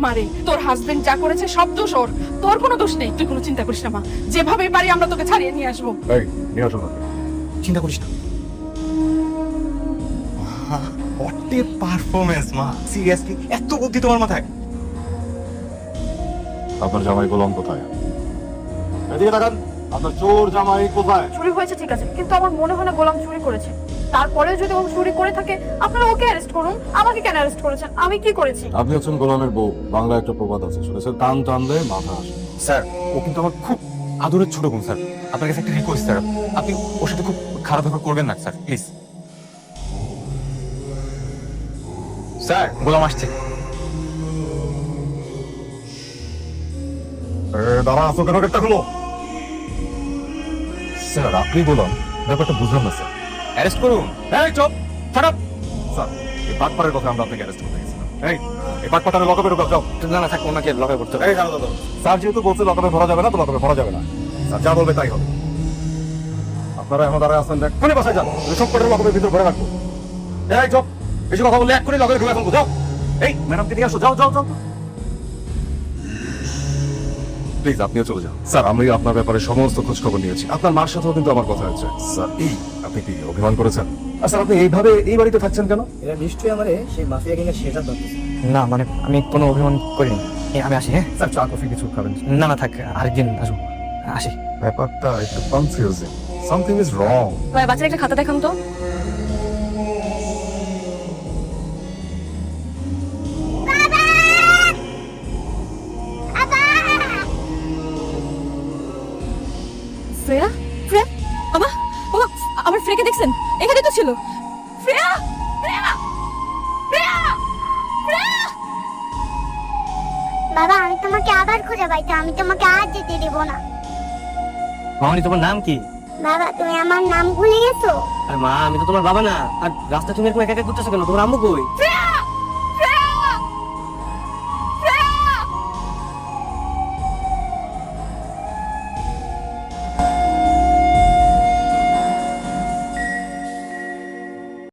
মারে তোর হাজবেন্ড যা করেছে সব দোষ ওর, তোর কোনো দোষ নেই। তুই কোনো চিন্তা করিস না মা, যেভাবে পারি আমরা তোকে ছাড়িয়ে নিয়ে আসবো। এই নিয়ে আসো না, চিন্তা করিস না। হোয়াট এ পারফরম্যান্স মা, সিরিয়াসলি এত বুদ্ধি তোমার মাথায়? আপনার জামাই গোলাম কোথায়? এদিকে তাকান, আপনার চোর জামাই কোথায়? চুরি হয়েছে ঠিক আছে, কিন্তু আমার মনে হয় না গোলাম চুরি করেছে। তারপরেও যদি ও চুরি করে থাকে আপনারা ওকে অ্যারেস্ট করুন, আমাকে কেন অ্যারেস্ট করেছেন? আমি কি করেছি? আপনি হচ্ছেন গোলামের বউ। বাংলা একটা প্রবাদ আছে, শুনেছেন? টান টানলে মাথা আসে। স্যার ও কিন্তু আমার খুব আদরের ছোট বোন স্যার, আপনার কাছে একটা রিকোয়েস্ট স্যার, আপনি ওর সাথে খুব খারাপ ব্যবহার করবেন না স্যার, প্লিজ। স্যার গোলাম আসছে। দাঁড়া, আসো কেন? গেটটা খুলো। স্যার আপনি গোলাম, ব্যাপারটা বুঝলাম না স্যার। অ্যারেস্ট করুন। এই চুপ, শাট আপ। স্যার এই বাটপারের কথা আমরা আপনাকে অ্যারেস্ট করতে গেছিলাম। এই বাটপাটারে লকআপে ঢোকাও, যাও। না না থাক, ওনাকে লকার করতে হবে। এই দাঁড়াও, দাঁড়াও। স্যার যেহেতু বলছে লকআপে ভরা যাবে না, তো লকআপে ভরা যাবে না। স্যার যা বলবে তাই হবে। আপনারা এখন দাঁড়ায় আসছেন, এক্ষুনি বাসায় যান। সব কটার লকআপের ভিতর ভরে রাখবো। এই চুপ, বেশি কথা বললে এক্ষুনি লকআপে ঢুকে ফেলবো, যাও। এই ম্যাডামকে নিয়ে আসো, যাও যাও যাও। প্লিজ আপনিও চলে যান। স্যার আমি আপনার ব্যাপারে সমস্ত খোঁজ খবর নিয়েছি, আপনার মার সাথেও কিন্তু আমার কথা হয়েছে। স্যার আপনি কি অভিমান করেছেন? স্যার আপনি এইভাবে এই বাড়িতে থাকছেন কেন? এরা নিশ্চয়ই আমারে সেই মাফিয়া গ্যাংয়ের শেষার ধরতেছে। না মানে আমি কোনো অভিমান করিনি। আমি আসি। হ্যাঁ স্যার চা কফি কিছু খাবেন? না না থাক, আরেকদিন আসবো। আসি। ব্যাপারটা একটু কনফিউজিং, সামথিং ইজ রং। ভাই বাচ্চার একটা খাতা দেখান তো। শ্রেয়া, শ্রেয়া, বাবা, বাবা, আমার ফ্রেকে দেখছেন? এখানে তো ছিল। শ্রেয়া, শ্রেয়া, শ্রেয়া, শ্রেয়া। বাবা আমি তোমাকে আবার খুঁজে পাইতো, আমি তোমাকে আর যেতে দেবো না। মামনি তোমার নাম কি? বাবা তুমি আমার নাম ভুলে গেছো? আরে মা, আমি তো তোমার বাবা না। আর রাস্তা তুমি এরকম একা একা করতেছো কেন? তোমার আম্মু কই?